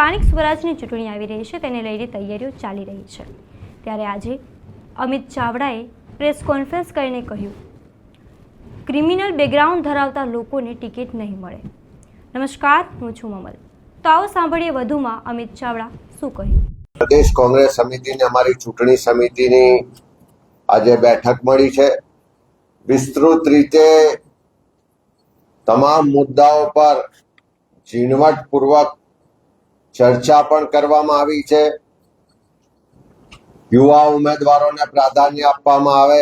સ્થાનિક સ્વરાજની ચૂંટણી આવી રહી છે, તેને લઈને તૈયારીઓ ચાલી રહી છે। ત્યારે આજે અમિત ચાવડાએ પ્રેસ કોન્ફરન્સ કરીને કહ્યું, ક્રિમિનલ બેકગ્રાઉન્ડ ધરાવતા લોકોને ટિકિટ નહીં મળે। નમસ્કાર, હું છું મમલ। તો આવો સાંભળીએ વધુમાં અમિત ચાવડા શું કહ્યું। પ્રદેશ કોંગ્રેસ સમિતિની અમારી ચૂંટણી સમિતિની આજે બેઠક મળી છે। વિસ્તૃત રીતે તમામ મુદ્દાઓ પર ઝીણવટપૂર્વક ચર્ચા પણ કરવામાં આવી છે। યુવા ઉમેદવારોને પ્રાધાન્ય આપવામાં આવે,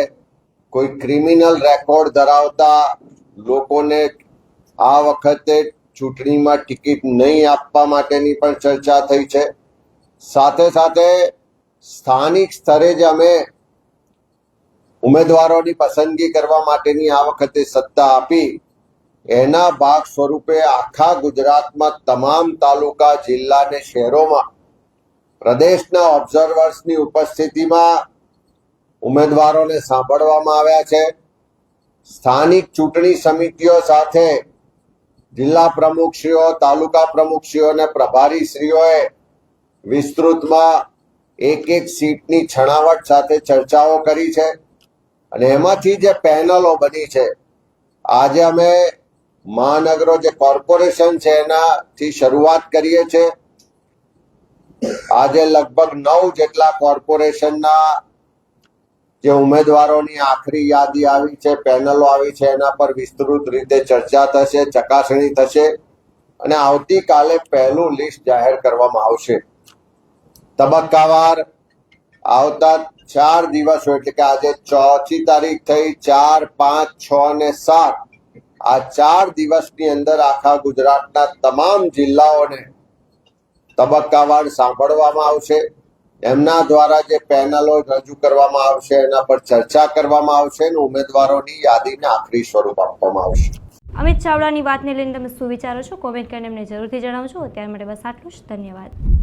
કોઈ ક્રિમિનલ રેકોર્ડ ધરાવતા લોકોને આ વખતે ચૂંટણીમાં ટિકિટ નહીં આપવા માટેની પણ ચર્ચા થઈ છે। સાથે સાથે સ્થાનિક સ્તરે જ અમે ઉમેદવારોની પસંદગી કરવા માટેની આ વખતે સત્તા આપી, એના ભાગ સ્વરૂપે આખા ગુજરાતમાં તમામ તાલુકા, જિલ્લા અને શહેરોમાં પ્રદેશના ઓબ્ઝર્વર્સની ઉપસ્થિતિમાં ઉમેદવારોને સાંભળવામાં આવ્યા છે। સ્થાનિક ચૂંટણી સમિતિઓ સાથે જિલ્લા પ્રમુખશ્રીઓ, તાલુકા પ્રમુખશ્રીઓ અને પ્રભારીશ્રીઓએ વિસ્તૃતમાં એક સીટની છણાવટ સાથે ચર્ચાઓ કરી છે અને એમાંથી જે પેનલો બની છે, આજે અમે મહાનગરો જે કોર્પોરેશન છે એનાથી શરૂઆત કરીએ છીએ। આજે લગભગ 9 જેટલા કોર્પોરેશનના જે ઉમેદવારોની આખરી યાદી આવી છે, પેનલો આવી છે, એના પર વિસ્તૃત રીતે ચર્ચા થશે, ચકાસણી થશે અને આવતીકાલે પહેલું લિસ્ટ જાહેર કરવામાં આવશે। તબક્કાવાર આવતા 4 દિવસો એટલે કે આજે 4મી તારીખ થઈ, 4, 5, 6 અને 7 આ 4 દિવસની અંદર આખા ગુજરાતના તમામ જિલ્લાઓને તબક્કાવાર સાંભળવામાં આવશે। એમના દ્વારા જે પેનલો રજૂ કરવામાં આવશે એના પર ચર્ચા કરવામાં આવશે અને ઉમેદવારોની યાદીને આખરી સ્વરૂપ આપવામાં આવશે। અમિત ચાવડાની વાતને લઈને તમે શું વિચારો છો? કોમેન્ટ કરીને અમને જરૂરથી જણાવજો। અત્યાર માટે બસ આટલું જ। ધન્યવાદ।